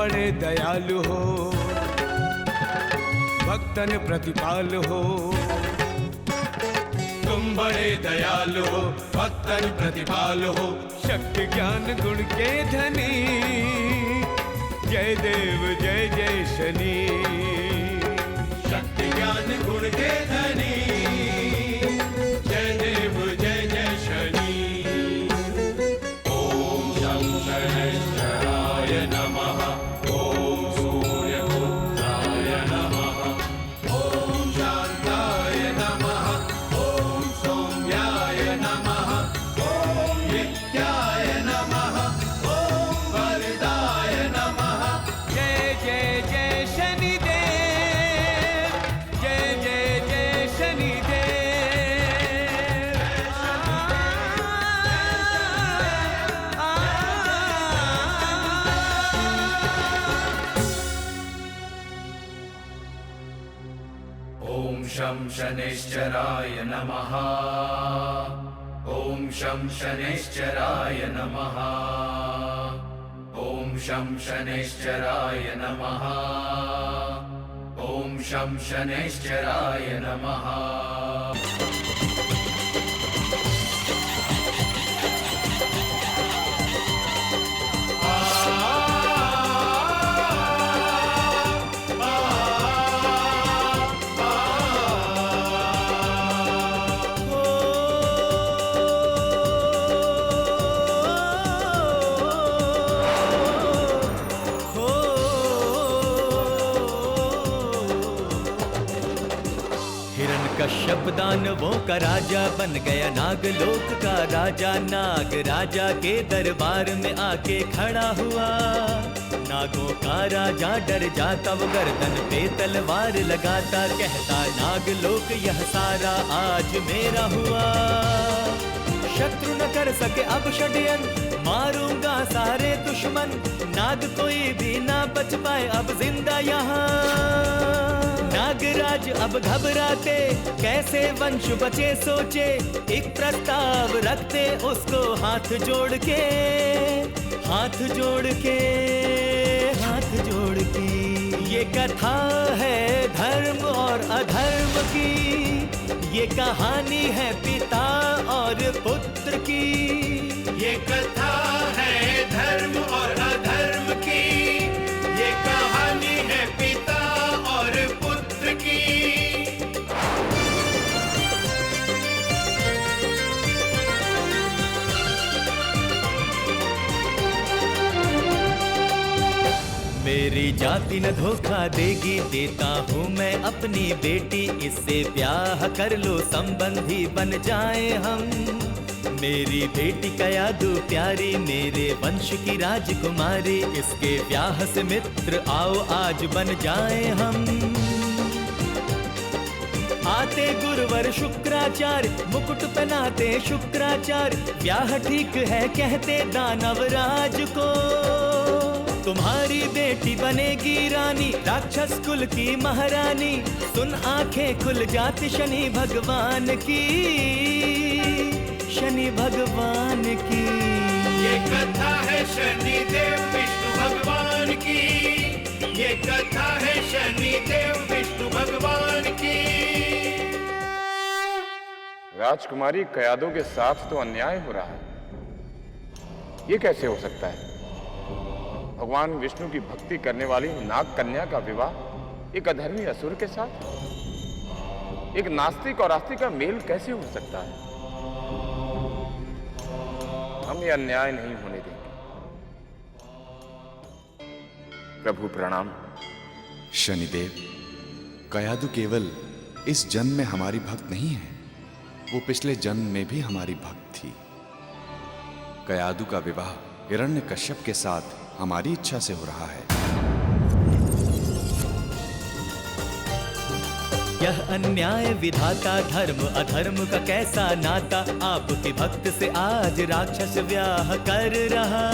बड़े दयालु हो, भक्तन प्रतिपाल हो। तुम बड़े दयालु हो, भक्तन प्रतिपाल हो, शक्ति ज्ञान गुण के धनी, जय देव जय जय शनि। शक्ति ज्ञान गुण के धनी, जय देव जय जय शनि। ओम शं शनैश्चराय नमः, ओम सूर्यपुत्राय नमः, ओम शांताय नमः, ओम सौम्याय नमः, ओम नित्याय नमः, ओम वरदाय नमः। जय जय जय शनिदेव, जय जय जय शनिदेव। ओम शं शनैश्चराय नमः, ओम शं शनैश्चराय नमः, ओम शं शनैश्चराय नमः, ओम शं शनैश्चराय नमः। कश्यप दानवों का राजा बन गया नागलोक का राजा। नाग राजा के दरबार में आके खड़ा हुआ, नागों का राजा डर जाता, वो गर्दन पे तलवार लगाता, कहता नागलोक यह सारा आज मेरा हुआ। शत्रु न कर सके अब षड्यंत्र, मारूंगा सारे दुश्मन, नाग कोई भी ना बच पाए अब जिंदा यहाँ। नागराज अब घबराते, कैसे वंश बचे सोचे, एक प्रस्ताव रखते उसको हाथ जोड़ के, हाथ जोड़ के, हाथ जोड़ के। ये कथा है धर्म और अधर्म की, ये कहानी है पिता और पुत्र की। ये कथा है धर्म और अधर्म की, ये कहानी है पिता और पुत्र की। मेरी जाति न धोखा देगी, देता हूँ मैं अपनी बेटी, इससे ब्याह कर लो संबंधी बन जाए हम। मेरी बेटी कयादू प्यारी, मेरे वंश की राजकुमारी, इसके ब्याह से मित्र आओ आज बन जाए हम। आते गुरुवर शुक्राचार्य, मुकुट पहनाते शुक्राचार्य, ब्याह ठीक है कहते दानव राज को। तुम्हारी बेटी बनेगी रानी, राक्षस कुल की महारानी, सुन आंखें खुल जाती शनि भगवान की, शनि भगवान की। ये कथा है शनि देव विष्णु भगवान की, ये कथा है शनि देव विष्णु भगवान की। राजकुमारी कयादू के साथ तो अन्याय हो रहा है, ये कैसे हो सकता है? भगवान विष्णु की भक्ति करने वाली नाग कन्या का विवाह एक अधर्मी असुर के साथ? एक नास्तिक और आस्तिक का मेल कैसे हो सकता है? हम ये अन्याय नहीं होने देंगे। प्रभु प्रणाम। शनिदेव, कयादू केवल इस जन्म में हमारी भक्त नहीं है, वो पिछले जन्म में भी हमारी भक्त थी। कयादू का विवाह हिरण्यकश्यप के साथ हमारी इच्छा से हो रहा है। यह अन्याय विधाता, धर्म अधर्म का कैसा नाता, आपके भक्त से आज राक्षस व्याह कर रहा।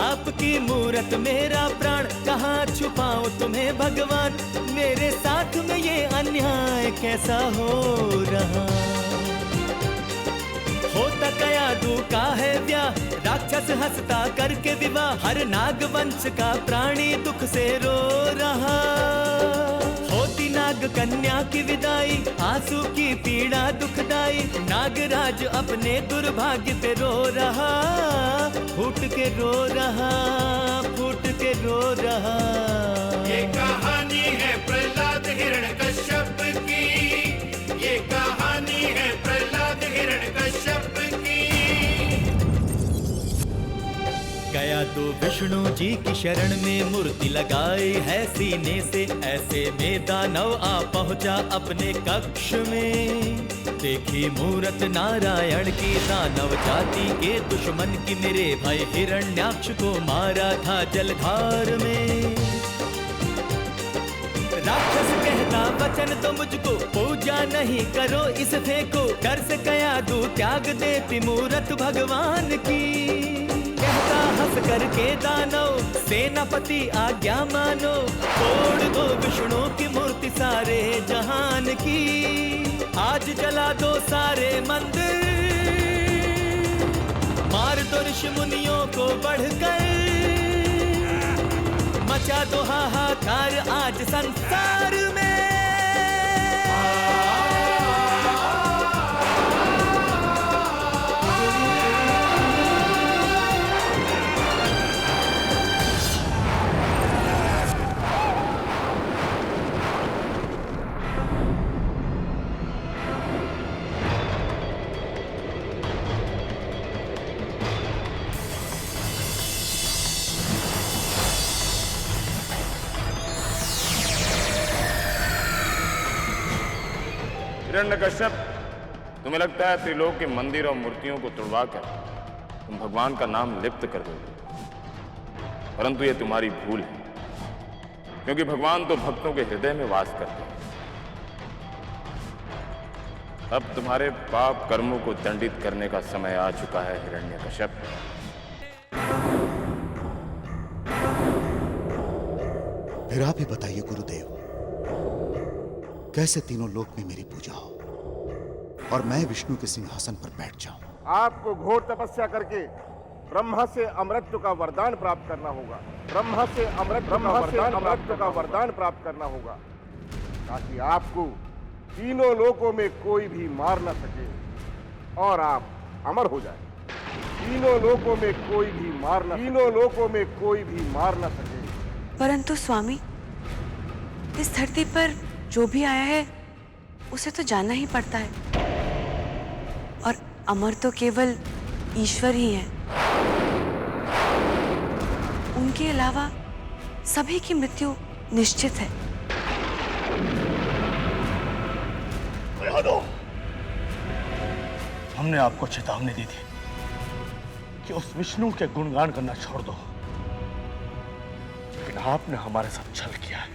आपकी मूरत मेरा प्राण, कहाँ छुपाऊं तुम्हें भगवान, मेरे साथ में ये अन्याय कैसा हो रहा। होता कयादू का है व्याह, राक्षस हंसता करके विवाह, हर नाग वंश का प्राणी दुख से रो रहा। होती नाग कन्या की विदाई, आंसू की पीड़ा दुखदाई, नागराज अपने दुर्भाग्य पे रो रहा, फूट के रो रहा, फूट के रो रहा। ये कहानी है प्रहलाद हिरण्यकश्यप की, ये कहानी है प्रहलाद हिरण्यकश्यप की। गया तो विष्णु जी की शरण में मूर्ति लगाई है सीने से, ऐसे में दानव आ पहुंचा अपने कक्ष में। देखी मूरत नारायण की, दानव जाति के दुश्मन की, मेरे भाई हिरण्याक्ष को मारा था जलधार में। राक्षस कहता वचन तो मुझको, पूजा नहीं करो इस फेंको, डर से कयादू त्याग देती मूरत भगवान की। कहता हंस करके दानव, सेनापति आज्ञा मानो, तोड़ दो विष्णु की मूर्ति सारे जहान की। आज जला दो सारे मंदिर, मार दो ऋषि मुनियों को बढ़कर, मचा दो हाहाकार आज संसार में। हिरण्यकश्यप, तुम्हें लगता है त्रिलोक के मंदिर और मूर्तियों को तुड़वाकर तुम भगवान का नाम लिप्त कर दोगे, परंतु यह तुम्हारी भूल है, क्योंकि भगवान तो भक्तों के हृदय में वास करते हैं। अब तुम्हारे पाप कर्मों को दंडित करने का समय आ चुका है हिरण्यकश्यप। फिर आप ही बताइए गुरुदेव, कैसे तीनों लोक में मेरी पूजा हो और मैं विष्णु के सिंहासन पर बैठ जाऊं? आपको घोर तपस्या करके ब्रह्मा से अमृत का वरदान प्राप्त करना होगा। ब्रह्मा से अमृत का वरदान प्राप्त करना होगा, ताकि आपको तीनों लोकों में कोई भी मार न सके और आप अमर हो जाए। तीनों लोकों में कोई भी मार न सके। परंतु स्वामी, इस धरती पर जो भी आया है उसे तो जानना ही पड़ता है, और अमर तो केवल ईश्वर ही है। उनके अलावा सभी की मृत्यु निश्चित है। हमने आपको चेतावनी दी थी कि उस विष्णु के गुणगान करना छोड़ दो, लेकिन आपने हमारे साथ छल किया है।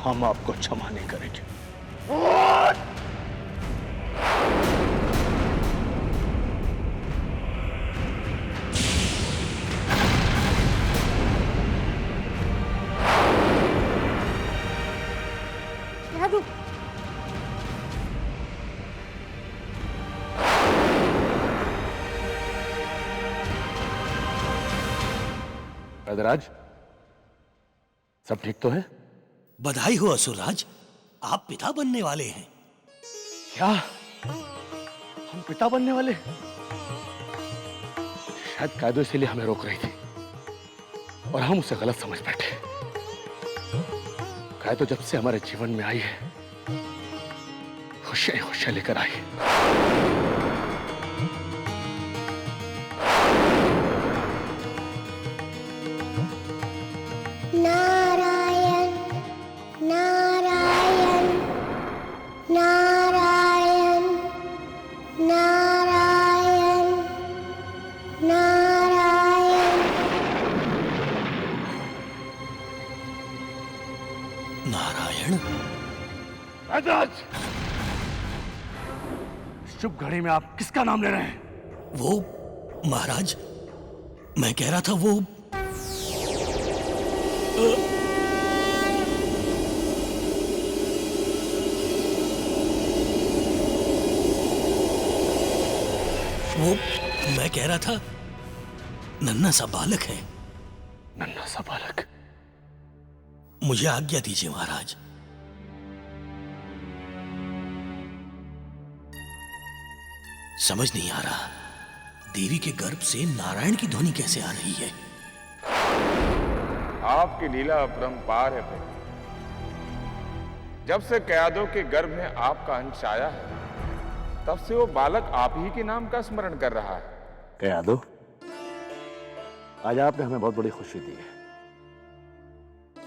हम आपको क्षमा नहीं करेंगे। राज, सब ठीक तो है? बधाई हो असुरराज, आप पिता बनने वाले हैं। क्या हम पिता बनने वाले? शायद कायदो इसीलिए हमें रोक रही थी और हम उसे गलत समझ बैठे। कायदो जब से हमारे जीवन में आई है, खुशियां खुशियां लेकर आई है। नारायण नारायण नारायण नारायण नारायण नारायण। राज, शुभ घड़ी में आप किसका नाम ले रहे हैं? वो महाराज, मैं कह रहा था वो कह रहा था नन्हा सा बालक है। नन्हा सा बालक। मुझे आज्ञा दीजिए महाराज। समझ नहीं आ रहा देवी के गर्भ से नारायण की ध्वनि कैसे आ रही है। आपकी लीला अपरंपार है प्रभु। जब से कयादों के गर्भ में आपका अंश आया है, तब से वो बालक आप ही के नाम का स्मरण कर रहा है। कयादो, आज आपने हमें बहुत बड़ी खुशी दी है।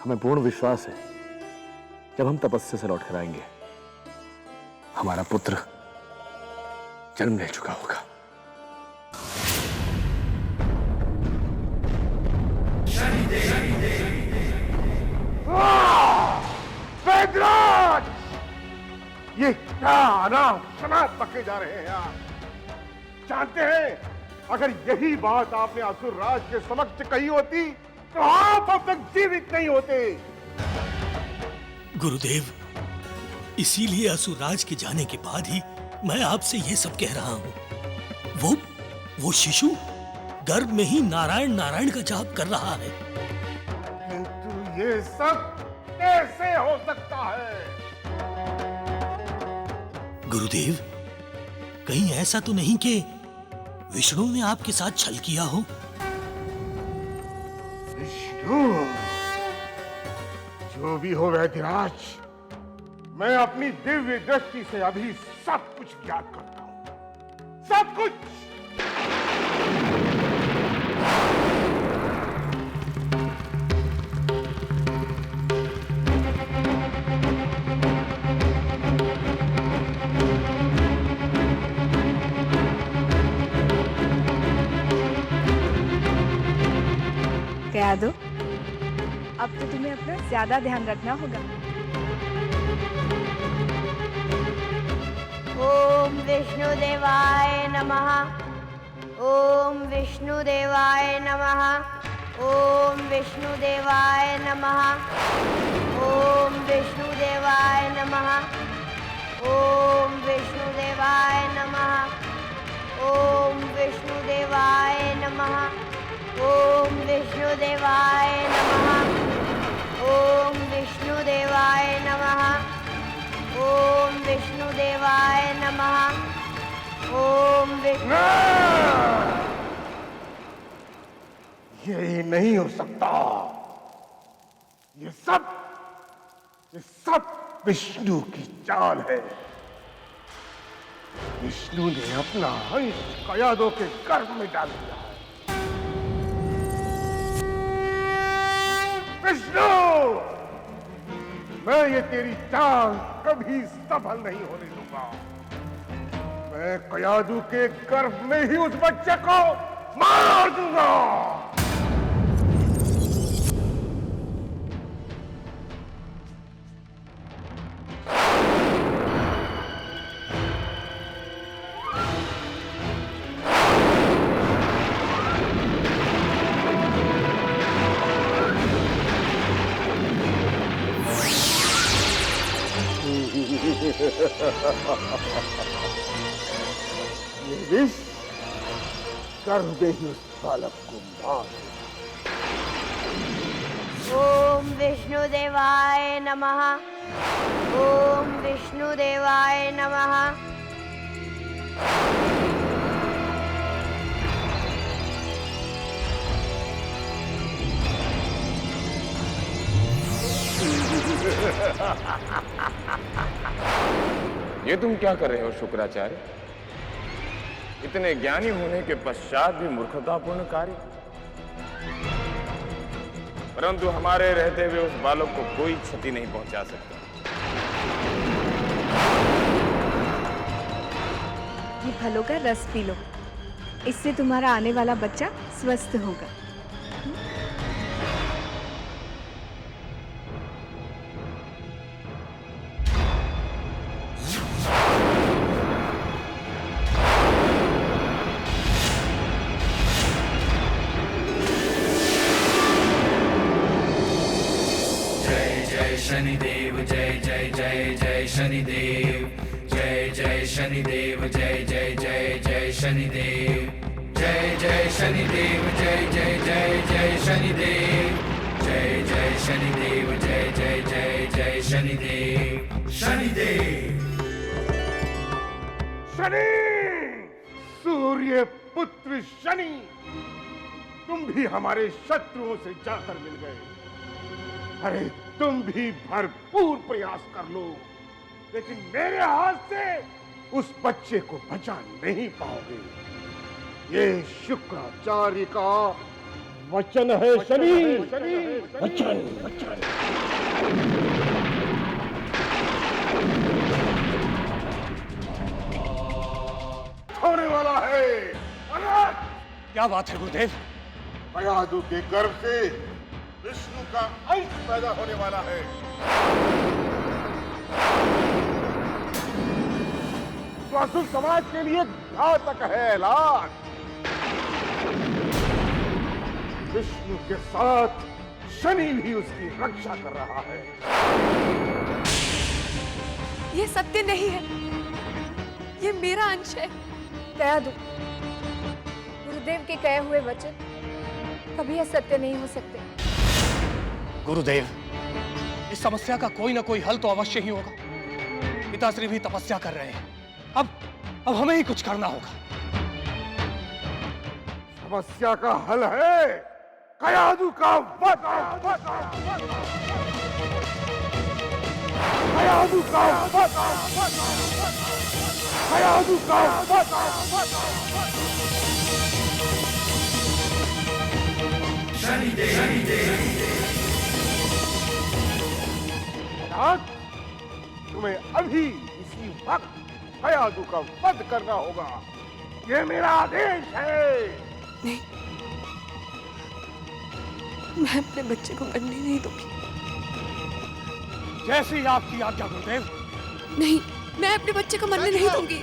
हमें पूर्ण विश्वास है जब हम तपस्या से लौट कर आएंगे, हमारा पुत्र जन्म ले चुका होगा। वैद्यराज! ये क्या अनाप शनाप पके जा रहे हैं आप? जानते हैं, अगर यही बात आपने असुरराज के समक्ष कही होती तो आप अब तक जीवित नहीं होते। गुरुदेव, इसीलिए असुरराज के जाने के बाद ही मैं आपसे ये सब कह रहा हूं। वो शिशु गर्भ में ही नारायण नारायण का जाप कर रहा है। किंतु ये सब कैसे हो सकता है? गुरुदेव, कहीं ऐसा तो नहीं कि विष्णु ने आपके साथ छल किया हो? विष्णु? जो भी हो वैद्यराज, मैं अपनी दिव्य दृष्टि से अभी सब कुछ ज्ञात करता हूं। सब कुछ। कयादो, अब तो तुम्हें अपना ज्यादा ध्यान रखना होगा। ओम विष्णुदेवाय नमः। ओम विष्णुदेवाय नमः। ओम विष्णुदेवाय नमः। ओम विष्णुदेवाय नमः। ओम विष्णुदेवाय नमः। ओम विष्णुदेवाय नमः। ओम विष्णुदेवाय नमः। ओम विष्णुदेवाय नमः। ओम विष्णुदेवाय नमः। ओम विष्णु। ये नहीं हो सकता। ये सब विष्णु की चाल है। विष्णु ने अपना अंश कयादों के गर्भ में डाल दिया है। विष्णु! मैं ये तेरी चाल कभी सफल नहीं होने दूंगा। मैं कयादू के गर्भ में ही उस बच्चे को मार दूंगा। ये विष गर्भ में ही उस बालक को मार। ओम विष्णुदेवाय नमः। ओम विष्णुदेवाय नमः। ये तुम क्या कर रहे हो शुक्राचार्य? इतने ज्ञानी होने के पश्चात भी मूर्खतापूर्ण कार्य। परंतु हमारे रहते हुए उस बालक को कोई क्षति नहीं पहुंचा सकता। ये फलों का रस पी लो, इससे तुम्हारा आने वाला बच्चा स्वस्थ होगा। शनिदेव जय जय जय जय शनिदेव, जय जय शनिदेव, जय जय जय जय शनिदेव, जय जय जय शनिदेव जय जय जय जय शनिदेव जय जय शनिदेव जय जय जय जय शनिदेव शनिदेव शनि, सूर्य पुत्र शनि, तुम भी हमारे शत्रुओं से जाकर मिल गए। अरे तुम भी भरपूर प्रयास कर लो, लेकिन मेरे हाथ से उस बच्चे को बचा नहीं पाओगे। ये शुक्राचार्य का वचन है शनि, वचन वचन। होने वाला है। क्या बात है गुरुदेव? कयादू के गर्भ से विष्णु का अंश पैदा होने वाला है। तो असुर समाज के लिए घातक है ऐलान। विष्णु के साथ शनि भी उसकी रक्षा कर रहा है। ये सत्य नहीं है, ये मेरा अंश है। कयादू, गुरुदेव के कहे हुए वचन कभी असत्य नहीं हो सकते। गुरुदेव, इस समस्या का कोई ना कोई हल तो अवश्य ही होगा। पिताश्री भी तपस्या कर रहे हैं। अब हमें ही कुछ करना होगा। समस्या का हल है कयादू का वध। कयादू का वध। कयादू का वध। तुम्हें अभी इसी वक्त कयादू का वध करना होगा। ये मेरा आदेश है। नहीं, मैं अपने बच्चे को मरने नहीं दूंगी। जैसी आपकी आज्ञा गुरुदेव। नहीं, मैं अपने बच्चे को मरने नहीं दूंगी।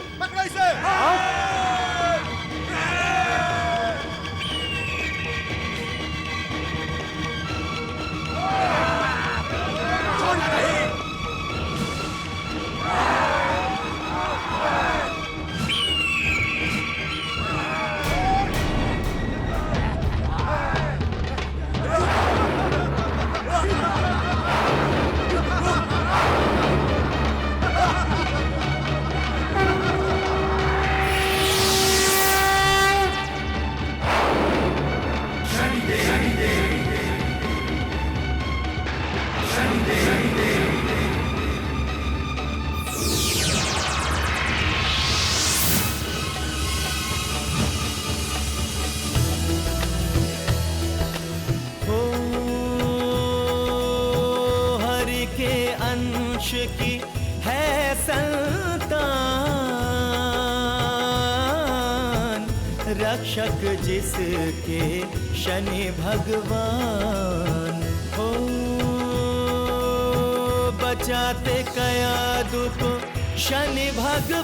की है संतान, रक्षक जिसके शनि भगवान हो। बचाते कयादू को शनि भगवान,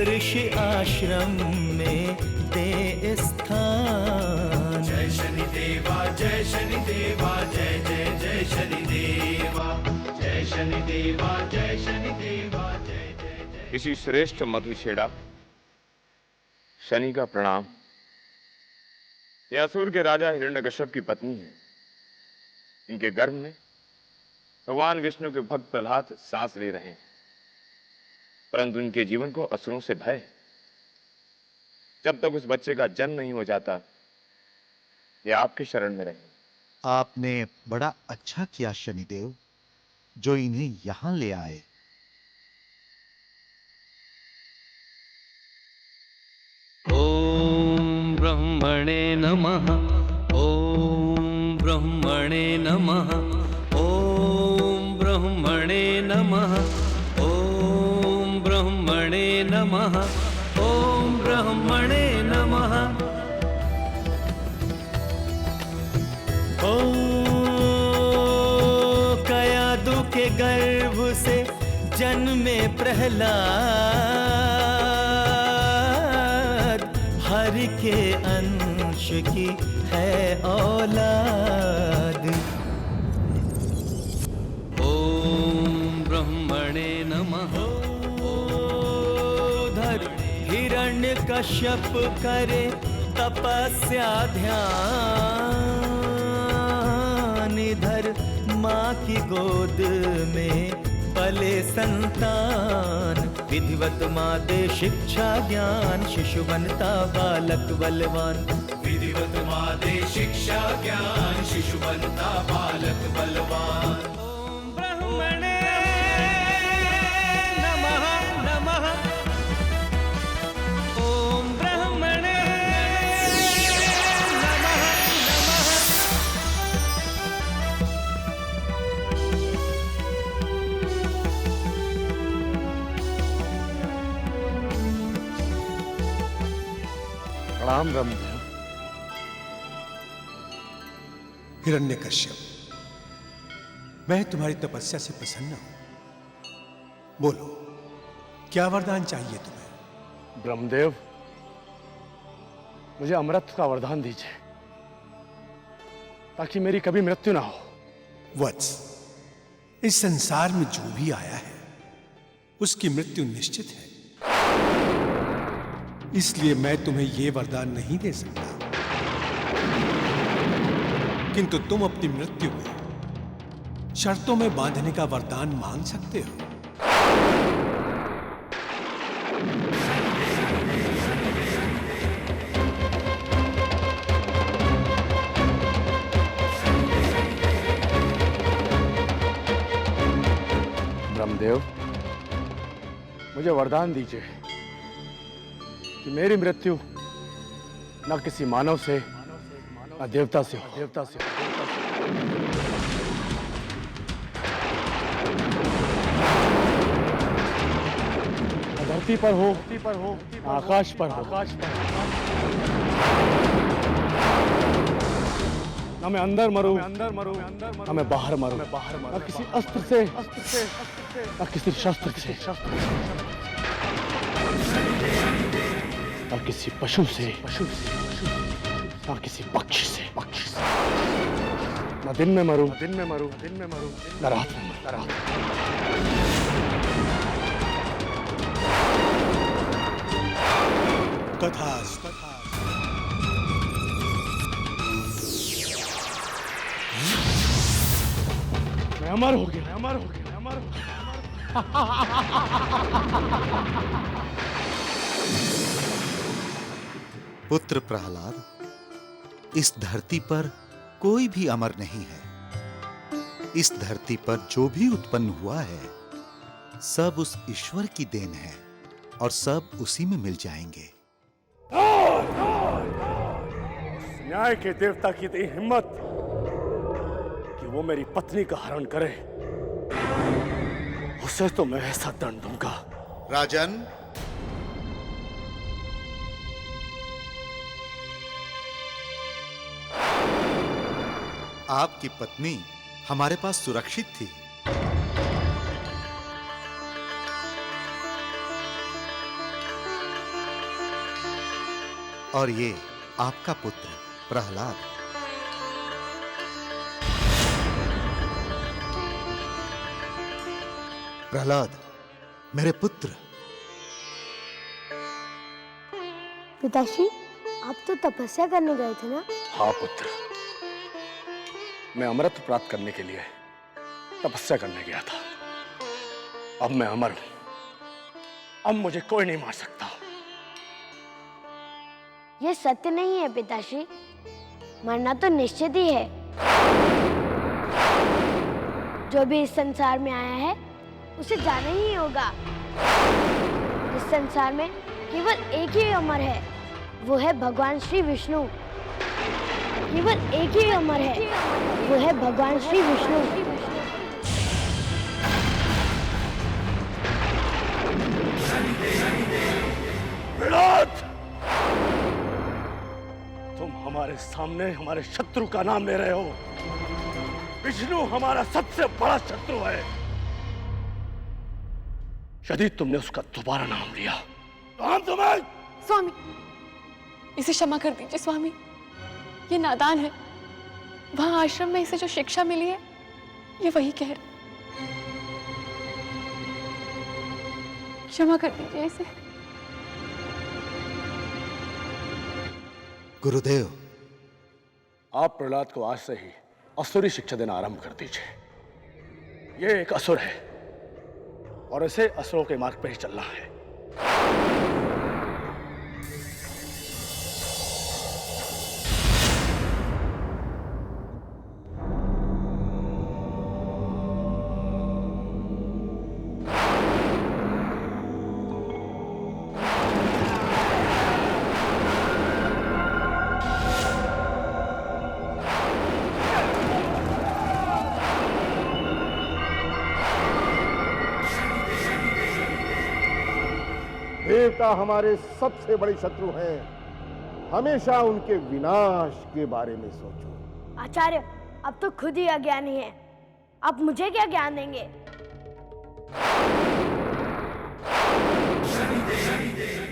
ऋषि आश्रम में दे स्थान। जय शनि देवा जय शनि देवा जय जय जय शनि देवा जय शनि देवा जय शनि देवा जय जय जय। इसी श्रेष्ठ मधुछेड़ा शनि का प्रणाम। यह असुर के राजा हिरण्यकश्यप की पत्नी है। इनके गर्भ में भगवान विष्णु के भक्त प्रहलाद सांस ले रहे हैं, परंतु इनके जीवन को असुरों से भय। जब तक उस बच्चे का जन्म नहीं हो जाता, ये आपके शरण में रहे। आपने बड़ा अच्छा किया शनिदेव, जो इन्हें यहां ले आए। ओम ब्रह्मणे नमः। ओम ब्रह्मणे नमः। ओम ब्रह्मणे नमः। ओम ब्रह्मणे नमः। ओम ब्रह्मणे नमः। ओ कयादू के गर्भ से जन्मे प्रहलाद, हरि के अंश की है औलाद। ओम ब्रह्मणे नमः। कश्यप करे तपस्या ध्यान, इधर माँ की गोद में पले संतान। विधिवत माँ दे शिक्षा ज्ञान, शिशु बनता बालक बलवान। विधिवत माँ दे शिक्षा ज्ञान, शिशु बनता बालक बलवान। ओम ब्रह्मणे नमः नमः। ओम ब्रह्मणे नमः नमः। प्रणाम ब्रह्मदेव। हिरण्यकश्यप, मैं तुम्हारी तपस्या से प्रसन्न हूं। बोलो, क्या वरदान चाहिए तुम्हें? ब्रह्मदेव, मुझे अमृत का वरदान दीजिए ताकि मेरी कभी मृत्यु ना हो। वत्स, इस संसार में जो भी आया है उसकी मृत्यु निश्चित है, इसलिए मैं तुम्हें यह वरदान नहीं दे सकता, किंतु तुम अपनी मृत्यु को शर्तों में बांधने का वरदान मांग सकते हो। ब्रह्मदेव, मुझे वरदान दीजिए कि मेरी मृत्यु न किसी मानव से न देवता से हो। न धरती पर हो, आकाश पर हो। न मैं अंदर मरूं, न मैं बाहर मरूं, न किसी अस्त्र से, न किसी शस्त्र से, न किसी पशु से, न किसी पक्षी से। न दिन में मरूं, न रात में मरूं। तथास्तु। मैं अमर हो गया। पुत्र प्रहलाद, इस धरती पर कोई भी अमर नहीं है। इस धरती पर जो भी उत्पन्न हुआ है सब उस ईश्वर की देन है और सब उसी में मिल जाएंगे। न्याय के देवता की इतनी हिम्मत कि वो मेरी पत्नी का हरण करे, उसे तो मैं ऐसा दंड दूंगा। राजन, आपकी पत्नी हमारे पास सुरक्षित थी। और ये आपका पुत्र प्रहलाद। प्रहलाद, मेरे पुत्र। पिताश्री, आप तो तपस्या करने गए थे ना? हाँ पुत्र, मैं अमृत प्राप्त करने के लिए तपस्या करने गया था। अब मैं अमर हूं, अब मुझे कोई नहीं मार सकता। ये सत्य नहीं है पिताश्री, मरना तो निश्चित ही है। जो भी इस संसार में आया है उसे जाना ही होगा। इस संसार में केवल एक ही अमर है, वो है भगवान श्री विष्णु। केवल एक ही अमर है, वो है भगवान श्री विष्णु। विराट, तुम हमारे सामने हमारे शत्रु का नाम ले रहे हो। विष्णु हमारा सबसे बड़ा शत्रु है। यदि तुमने उसका दोबारा नाम लिया तो हम तुम्हें। स्वामी, इसे क्षमा कर दीजिए स्वामी, ये नादान है। वहां आश्रम में इसे जो शिक्षा मिली है ये वही कह रहे। क्षमा कर दीजिए इसे। गुरुदेव, आप प्रहलाद को आज से ही असुरी शिक्षा देना आरंभ कर दीजिए। ये एक असुर है और इसे असुरों के मार्ग पर ही चलना है। देवता हमारे सबसे बड़े शत्रु हैं, हमेशा उनके विनाश के बारे में सोचो। आचार्य, अब तो खुद ही अज्ञानी है, अब मुझे क्या ज्ञान देंगे?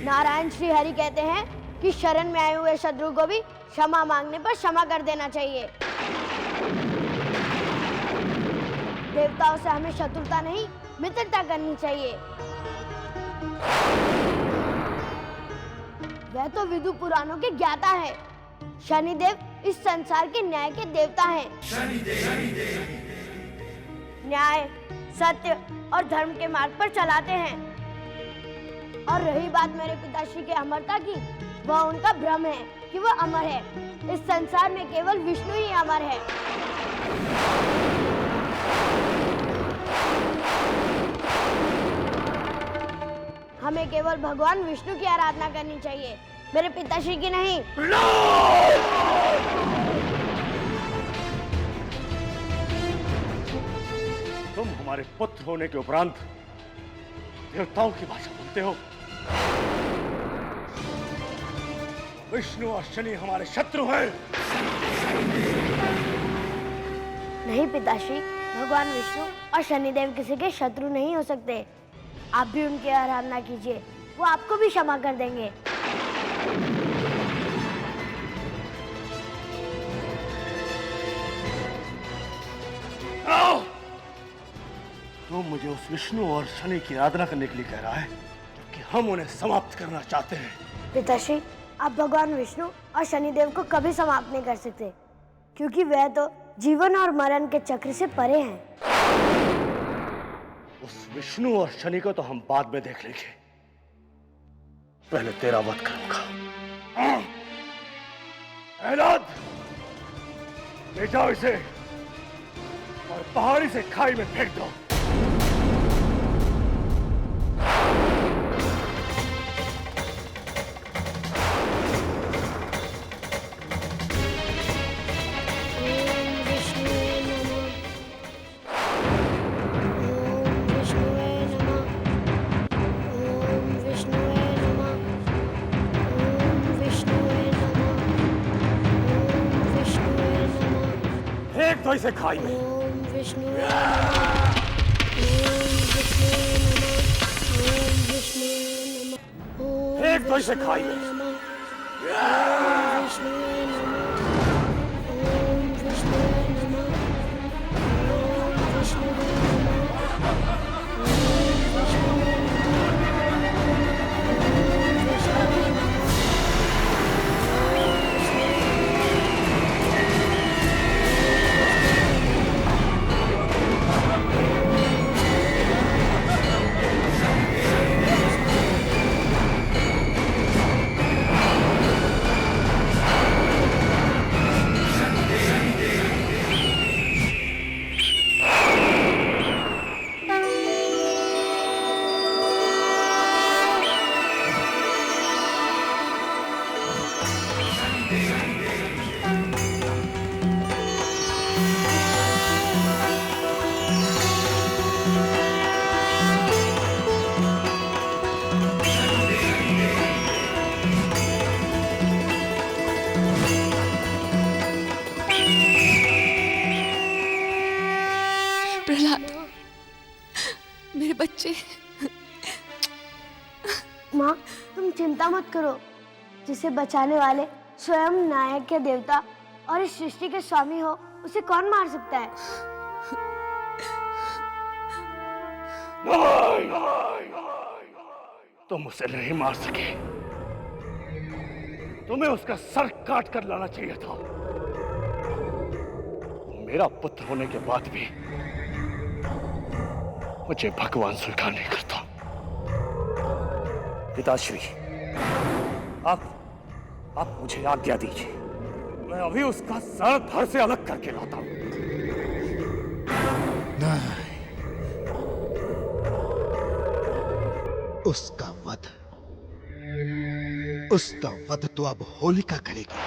नारायण श्री हरि कहते हैं कि शरण में आए हुए शत्रु को भी क्षमा मांगने पर क्षमा कर देना चाहिए। देवताओं से हमें शत्रुता नहीं, मित्रता करनी चाहिए। वह तो विदु पुराणों के ज्ञाता है। शनिदेव इस संसार के न्याय के देवता हैं। न्याय, सत्य और धर्म के मार्ग पर चलाते हैं। और रही बात मेरे पिताश्री के अमरता की, वह उनका भ्रम है कि वह अमर है। इस संसार में केवल विष्णु ही अमर है। हमें केवल भगवान विष्णु की आराधना करनी चाहिए, मेरे पिताश्री की नहीं। तुम हमारे पुत्र होने के उपरांत देवताओं की भाषा बोलते हो। विष्णु और शनि हमारे शत्रु हैं। नहीं पिताश्री, भगवान विष्णु और शनिदेव किसी के शत्रु नहीं हो सकते। आप भी उनकी आराधना कीजिए, वो आपको भी क्षमा कर देंगे। तुम मुझे उस विष्णु और शनि की आराधना करने के लिए कह रहा है कि हम उन्हें समाप्त करना चाहते हैं। पिताश्री, आप भगवान विष्णु और शनिदेव को कभी समाप्त नहीं कर सकते, क्योंकि वह तो जीवन और मरण के चक्र से परे हैं। उस विष्णु और शनि को तो हम बाद में देख लेंगे, पहले तेरा वध करूंगा। प्रहलाद, ले जाओ इसे और पहाड़ी से खाई में फेंक दो। तो इसे खाई में। ओम विष्णु नमः, ओम विष्णु नमः, ओम विष्णु नमः, फेंक दो इसे खाई में। ओम विष्णु नमः, ओम विष्णु नमः, ओम विष्णु नमः, ओम विष्णु बच्चे। माँ, तुम चिंता मत करो, जिसे बचाने वाले स्वयं नायक के देवता और इस सृष्टि के स्वामी हो, उसे कौन मार सकता है? तुम उसे नहीं मार सके। तुम्हें उसका सर काट कर लाना चाहिए था। मेरा पुत्र होने के बाद भी मुझे भगवान स्वीकार नहीं करता। पिताश्री, आप मुझे आज्ञा दीजिए, मैं अभी उसका सर धड़ से अलग करके लाता हूं। नहीं, उसका वध तो अब होलिका करेगी।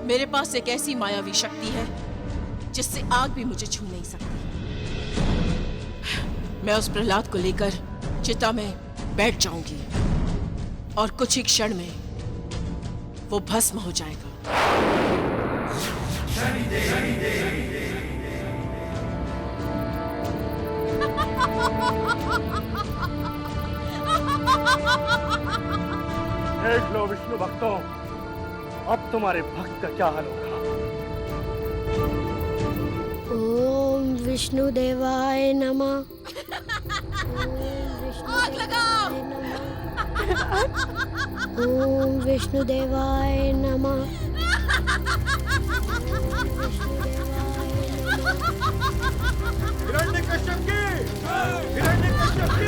मेरे पास एक ऐसी मायावी शक्ति है जिससे आग भी मुझे छू नहीं सकती। मैं उस प्रहलाद को लेकर चिता में बैठ जाऊंगी और कुछ ही क्षण में वो भस्म हो जाएगा। देख लो विष्णु भक्तों, अब तुम्हारे भक्त का क्या हाल होगा। ओम विष्णु देवाय नमः। आग लगाओ। ओम विष्णु देवाय नमः। हिरण्यकश्यप की! हिरण्यकश्यप की!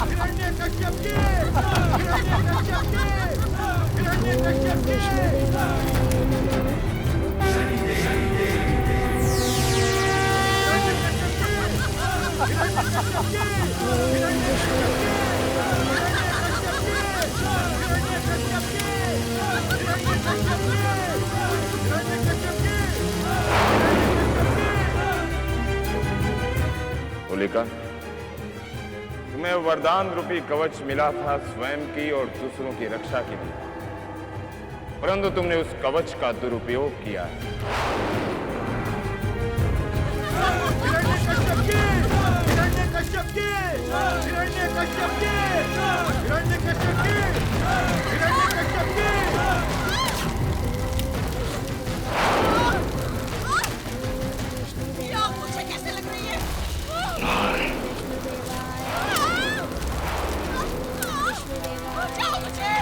हिरण्यकश्यप की! हिरण्यकश्यप की! हिरण्यकश्यप की! हिरण्यकश्यप होलिका, तुम्हें वरदान रूपी कवच मिला था स्वयं की और दूसरों की रक्षा के लिए, परंतु तुमने उस कवच का दुरुपयोग किया है। हिरण्यकश्यप की! हिरण्यकश्यप की! हिरण्यकश्यप की! हिरण्यकश्यप की! हिरण्यकश्यप की! ये आग मुझे कैसे लग रही है? बचाओ मुझे!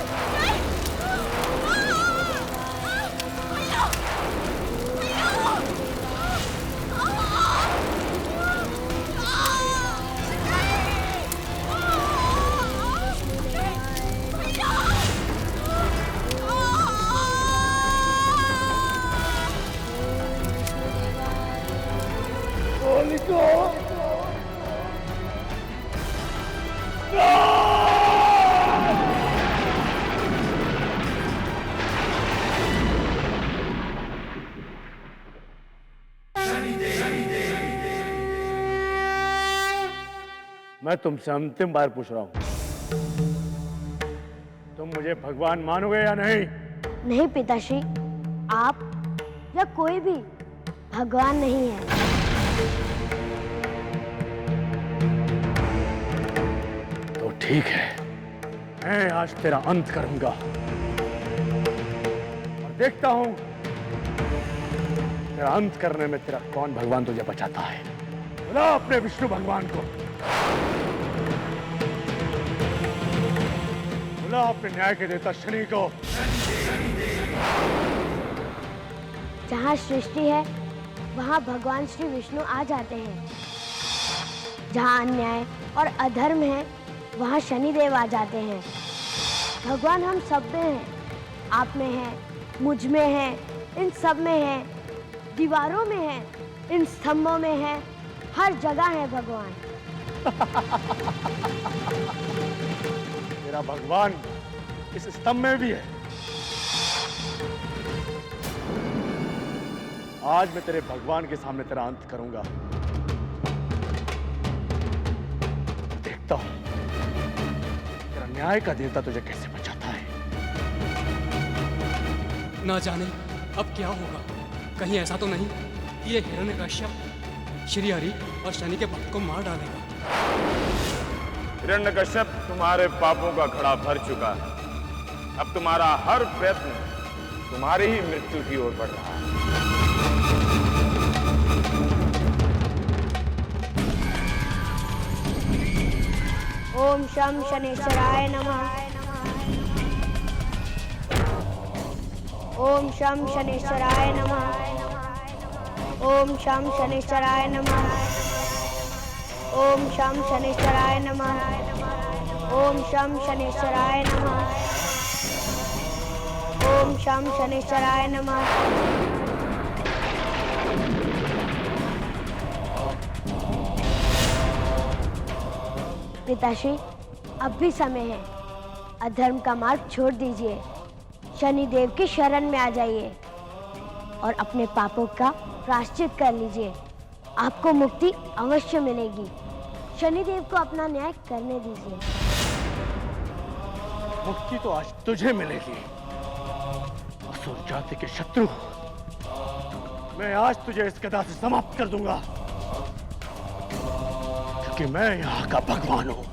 मैं तुमसे अंतिम बार पूछ रहा हूं, तुम मुझे भगवान मानोगे या नहीं? नहीं पिताश्री, आप या कोई भी भगवान नहीं है। तो ठीक है, मैं आज तेरा अंत करूंगा और देखता हूं तेरा अंत करने में तेरा कौन भगवान तुझे बचाता है। बुला अपने विष्णु भगवान को, बुला अपने न्याय के देवता शनि को। जहाँ सृष्टि है वहाँ भगवान श्री विष्णु आ जाते हैं। जहाँ अन्याय और अधर्म है वहाँ शनिदेव आ जाते हैं। भगवान हम सब में हैं, आप में हैं, मुझ में हैं, इन सब में हैं, दीवारों में हैं, इन स्तंभों में हैं, हर जगह है भगवान। तेरा भगवान इस स्तंभ में भी है। आज मैं तेरे भगवान के सामने तेरा अंत करूंगा। देखता हूं तेरा न्याय का देवता तुझे कैसे बचाता है। ना जाने अब क्या होगा। कहीं ऐसा तो नहीं कि ये हिरण्यकश्यप श्री हरि और शनि के भक्त को मार डालेगा। हिरण्यकश्यप तुम्हारे पापों का घड़ा भर चुका है। अब तुम्हारा हर प्रयत्न तुम्हारी ही मृत्यु की ओर बढ़ रहा है। ओम शं शनेश्वराय नमः। ओम शं शनेश्वराय नमः। ओम शं शनेश्वराय नमः। ओम शं शनेश्वराय नमः। ओम शं शनेश्वराय नमः। ओम शं शनेश्वराय नमः। पिताश्री, अब भी समय है। अधर्म का मार्ग छोड़ दीजिए, शनिदेव की शरण में आ जाइए और अपने पापों का प्रायश्चित कर लीजिए। आपको मुक्ति अवश्य मिलेगी। शनिदेव को अपना न्याय करने दीजिए। मुक्ति तो आज तुझे मिलेगी, असुर जाति के शत्रु। मैं आज तुझे इस गदा से समाप्त कर दूंगा, क्योंकि मैं यहाँ का भगवान हूँ।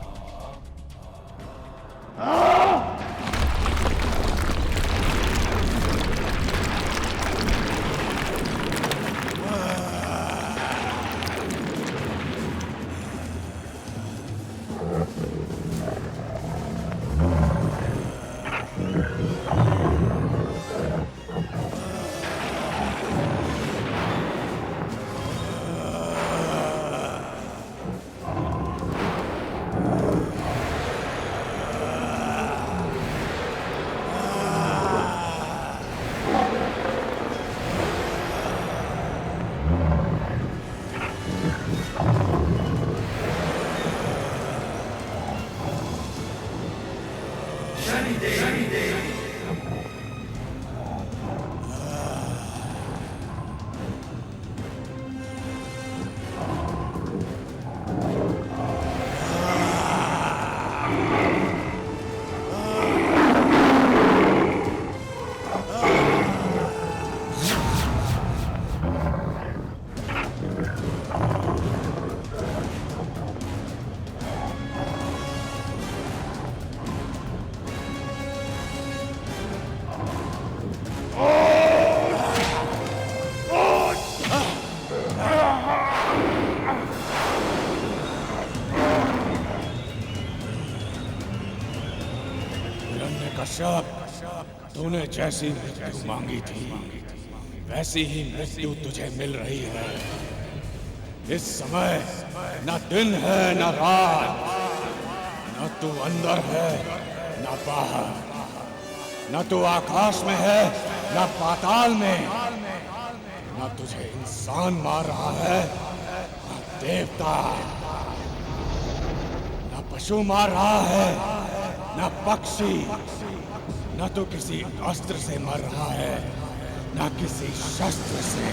तूने जैसी मृत्यु मांगी थी वैसी ही मृत्यु तुझे मिल रही है। इस समय न दिन है न रात, न तू अंदर है न बाहर, न तू आकाश में है न पाताल में, न तुझे इंसान मार रहा है न देवता, न पशु मार रहा है न पक्षी, न तो किसी अस्त्र से मर रहा है न किसी शस्त्र से।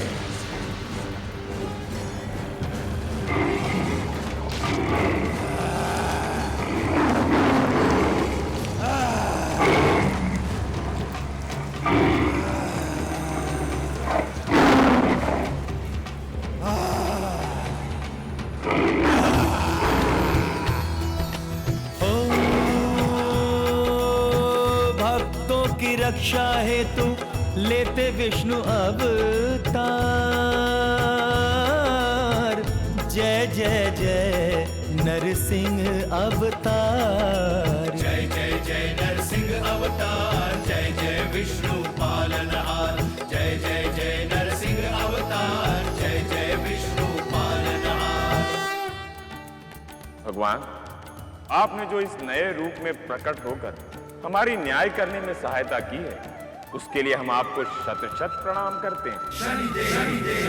रक्षा हेतु लेते विष्णु अवतार। जय जय जय नरसिंह अवतार। जय जय जय नरसिंह अवतार, जय जय विष्णु पालनहार। जय जय जय नरसिंह अवतार, जय जय विष्णु पालनहार। भगवान, आपने जो इस नए रूप में प्रकट होकर हमारी न्याय करने में सहायता की है, उसके लिए हम आपको शत शत प्रणाम करते हैं। शनिदेव, शनिदेव,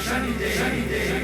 शनिदेव, शनिदेव।